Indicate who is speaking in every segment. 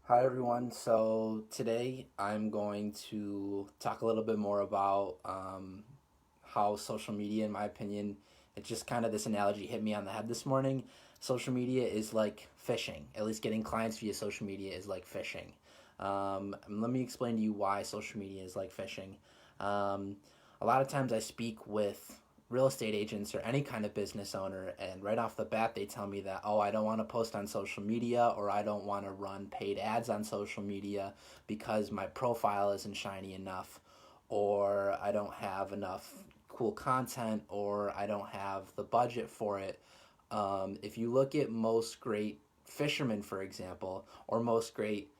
Speaker 1: Hi everyone. So today I'm going to talk a little bit more about how social media, in my opinion, it just kind of this analogy hit me on the head this morning. Social media is like fishing. At least getting clients via social media is like fishing. Let me explain to you why social media is like fishing. Um, a lot of times I speak with real estate agents or any kind of business owner, and right off the bat they tell me that, oh, I don't want to post on social media, or I don't want to run paid ads on social media because my profile isn't shiny enough, or I don't have enough cool content, or I don't have the budget for it. If you look at most great fishermen, for example, or most great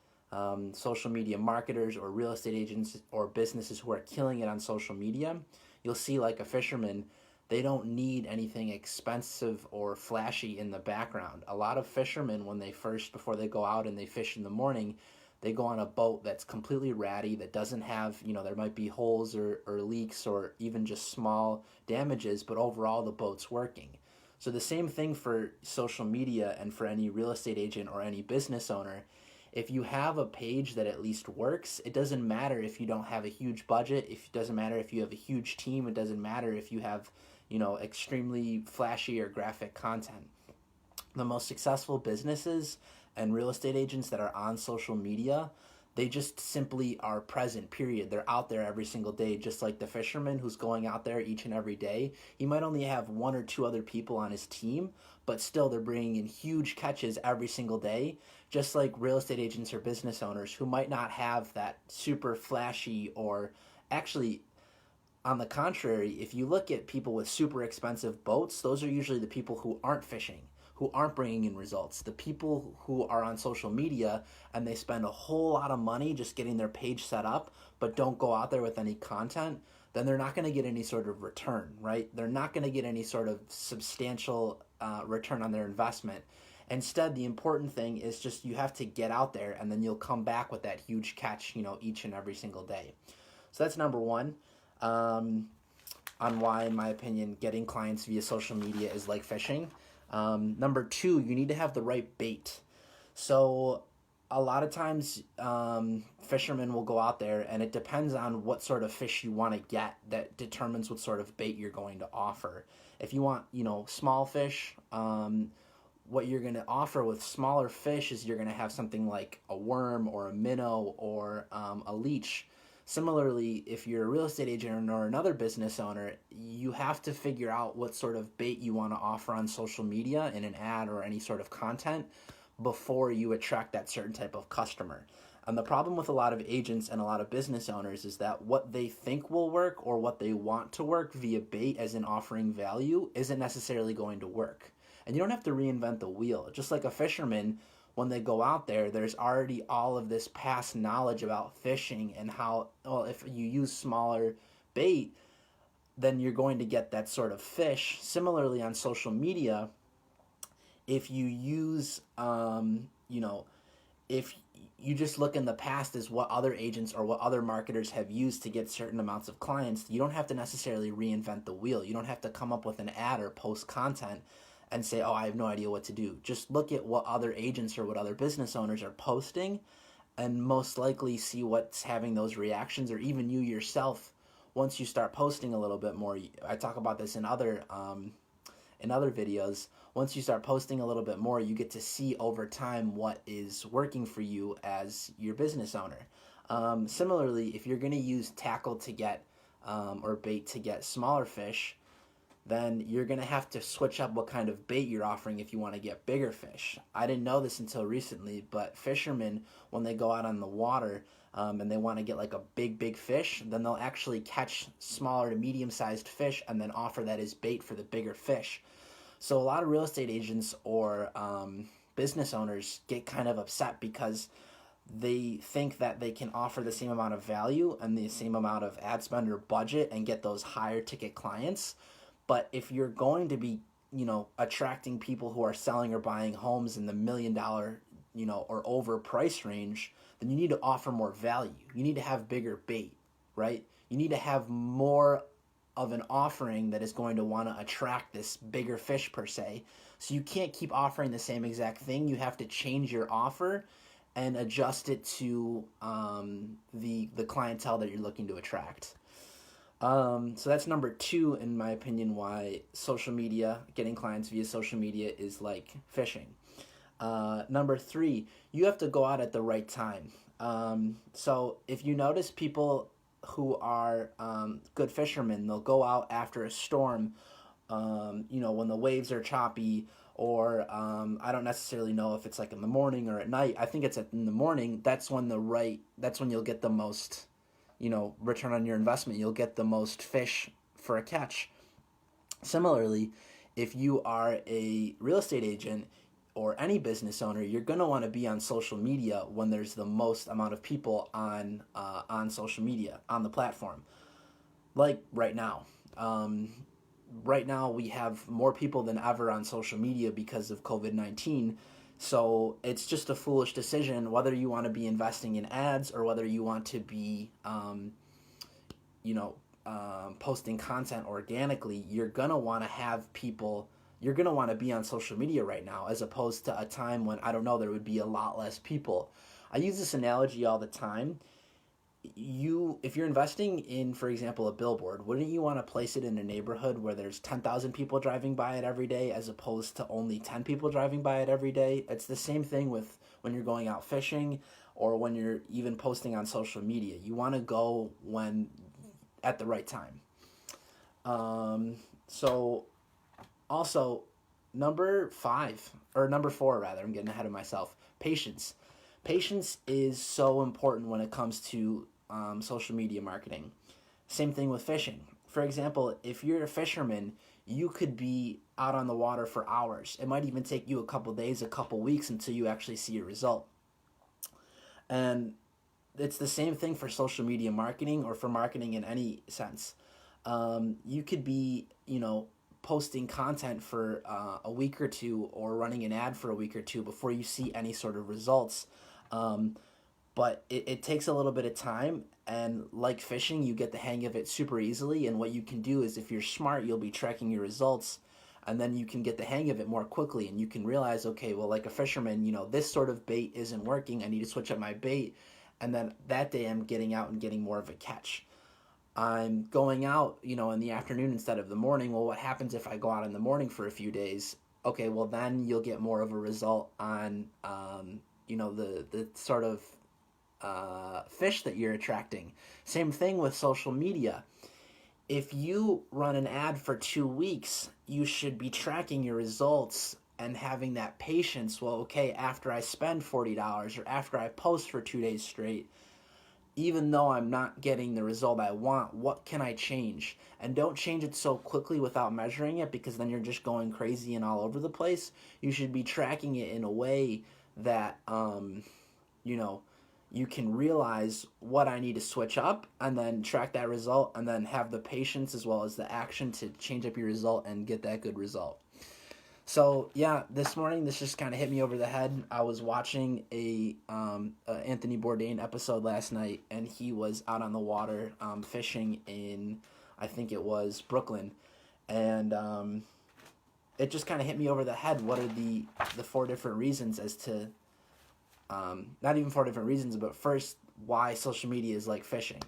Speaker 1: social media marketers or real estate agents or businesses who are killing it on social media, you'll see like a fisherman, they don't need anything expensive or flashy in the background. A lot of fishermen, when they first, before they go out and they fish in the morning, they go on a boat that's completely ratty, that doesn't have, there might be holes or leaks or even just small damages, but overall the boat's working. So the same thing for social media and for any real estate agent or any business owner. If you have a page that at least works, it doesn't matter if you don't have a huge budget, if it doesn't matter if you have a huge team, it doesn't matter if you have, extremely flashy or graphic content. The most successful businesses and real estate agents that are on social media, they just simply are present, period. They're out there every single day, just like the fisherman who's going out there each and every day. He might only have one or two other people on his team, but still they're bringing in huge catches every single day, just like real estate agents or business owners who might not have that super flashy, or actually, on the contrary, if you look at people with super expensive boats, those are usually the people who aren't fishing, who aren't bringing in results. The people who are on social media and they spend a whole lot of money just getting their page set up, but don't go out there with any content, then they're not going to get any sort of return, right? They're not going to get any sort of substantial return on their investment. Instead, the important thing is just you have to get out there and then you'll come back with that huge catch, each and every single day. So that's number one, um, on why, in my opinion, getting clients via social media is like fishing. Number two, you need to have the right bait. So a lot of times, fishermen will go out there, and it depends on what sort of fish you want to get that determines what sort of bait you're going to offer. If you want, small fish, what you're going to offer with smaller fish is you're going to have something like a worm or a minnow or a leech. Similarly, if you're a real estate agent or another business owner, you have to figure out what sort of bait you want to offer on social media in an ad or any sort of content before you attract that certain type of customer. And the problem with a lot of agents and a lot of business owners is that what they think will work or what they want to work via bait as in offering value isn't necessarily going to work. And you don't have to reinvent the wheel. Just like a fisherman, when they go out there, there's already all of this past knowledge about fishing and how, well, if you use smaller bait, then you're going to get that sort of fish. Similarly, on social media, if you use, if you just look in the past as what other agents or what other marketers have used to get certain amounts of clients, you don't have to necessarily reinvent the wheel. You don't have to come up with an ad or post content and say, oh, I have no idea what to do. Just look at what other agents or what other business owners are posting and most likely see what's having those reactions, or even you yourself. Once you start posting a little bit more, I talk about this in other videos. Once you start posting a little bit more, you get to see over time what is working for you as your business owner. Similarly, if you're going to use tackle to get or bait to get smaller fish, then you're going to have to switch up what kind of bait you're offering if you want to get bigger fish. I didn't know this until recently, but fishermen, when they go out on the water and they want to get like a big fish, then they'll actually catch smaller to medium sized fish and then offer that as bait for the bigger fish. So a lot of real estate agents or business owners get kind of upset because they think that they can offer the same amount of value and the same amount of ad spend or budget and get those higher ticket clients. But if you're going to be, attracting people who are selling or buying homes in the $1 million, or over price range, then you need to offer more value. You need to have bigger bait, right? You need to have more of an offering that is going to want to attract this bigger fish per se. So you can't keep offering the same exact thing. You have to change your offer and adjust it to the clientele that you're looking to attract. So that's number two, in my opinion, why social media, getting clients via social media is like fishing. Number three, you have to go out at the right time. So if you notice people who are good fishermen, they'll go out after a storm, when the waves are choppy, or I don't necessarily know if it's like in the morning or at night. I think it's in the morning. That's when you'll get the most, return on your investment. You'll get the most fish for a catch. Similarly, if you are a real estate agent or any business owner, you're going to want to be on social media when there's the most amount of people on social media, on the platform. Like right now. Right now we have more people than ever on social media because of COVID-19. So it's just a foolish decision whether you want to be investing in ads or whether you want to be, posting content organically. You're going to want to have people, you're going to want to be on social media right now, as opposed to a time when, I don't know, there would be a lot less people. I use this analogy all the time. If you're investing in, for example, a billboard, wouldn't you want to place it in a neighborhood where there's 10,000 people driving by it every day, as opposed to only 10 people driving by it every day? It's the same thing with when you're going out fishing or when you're even posting on social media. You want to go at the right time. So also, number four rather, I'm getting ahead of myself. Patience. Patience is so important when it comes to social media marketing. Same thing with fishing. For example, if you're a fisherman, you could be out on the water for hours. It might even take you a couple days, a couple weeks until you actually see a result. And it's the same thing for social media marketing or for marketing in any sense. You could be, posting content for a week or two or running an ad for a week or two before you see any sort of results. But it takes a little bit of time, and like fishing, you get the hang of it super easily. And what you can do is, if you're smart, you'll be tracking your results, and then you can get the hang of it more quickly, and you can realize, okay, well, like a fisherman, this sort of bait isn't working. I need to switch up my bait, and then that day I'm getting out and getting more of a catch. I'm going out, in the afternoon instead of the morning. Well, what happens if I go out in the morning for a few days? Okay, well, then you'll get more of a result on, the sort of fish that you're attracting. Same thing with social media. If you run an ad for 2 weeks, you should be tracking your results and having that patience. Well, okay, after I spend $40 or after I post for 2 days straight, even though I'm not getting the result I want, what can I change? And don't change it so quickly without measuring it, because then you're just going crazy and all over the place. You should be tracking it in a way that, you can realize what I need to switch up, and then track that result, and then have the patience as well as the action to change up your result and get that good result. So yeah, this morning this just kind of hit me over the head. I was watching a Anthony Bourdain episode last night, and he was out on the water fishing in, I think it was Brooklyn, and it just kind of hit me over the head. What are the four different reasons as to not even 4 different reasons, but first, why social media is like fishing.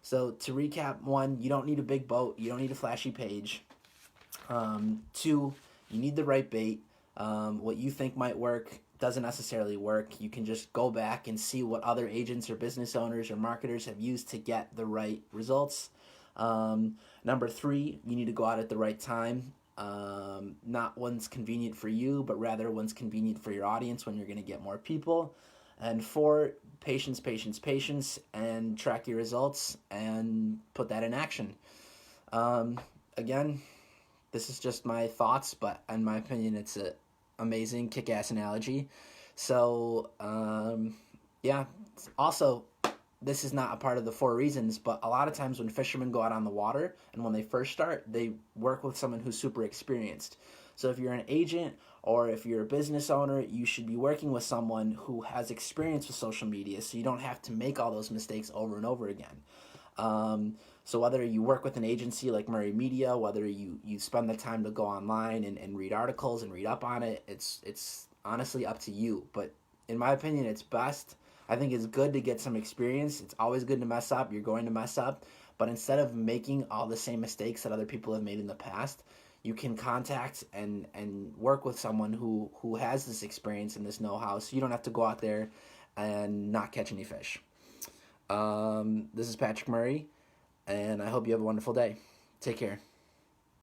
Speaker 1: So to recap, 1, you don't need a big boat, you don't need a flashy page. 2, you need the right bait. What you think might work doesn't necessarily work. You can just go back and see what other agents or business owners or marketers have used to get the right results. Number 3, you need to go out at the right time. Not when's convenient for you, but rather when's convenient for your audience, when you're going to get more people. And 4, patience, patience, patience, and track your results and put that in action. Again, this is just my thoughts, but in my opinion, it's an amazing, kick-ass analogy. So, yeah. Also, this is not a part of the 4 reasons, but a lot of times when fishermen go out on the water and when they first start, they work with someone who's super experienced. So if you're an agent or if you're a business owner, you should be working with someone who has experience with social media, so you don't have to make all those mistakes over and over again. So whether you work with an agency like Murray Media, whether you spend the time to go online and read articles and read up on it, it's honestly up to you. But in my opinion, it's best. I think it's good to get some experience. It's always good to mess up. You're going to mess up. But instead of making all the same mistakes that other people have made in the past, you can contact and work with someone who has this experience and this know-how, so you don't have to go out there and not catch any fish. This is Patrick Murray, and I hope you have a wonderful day. Take care.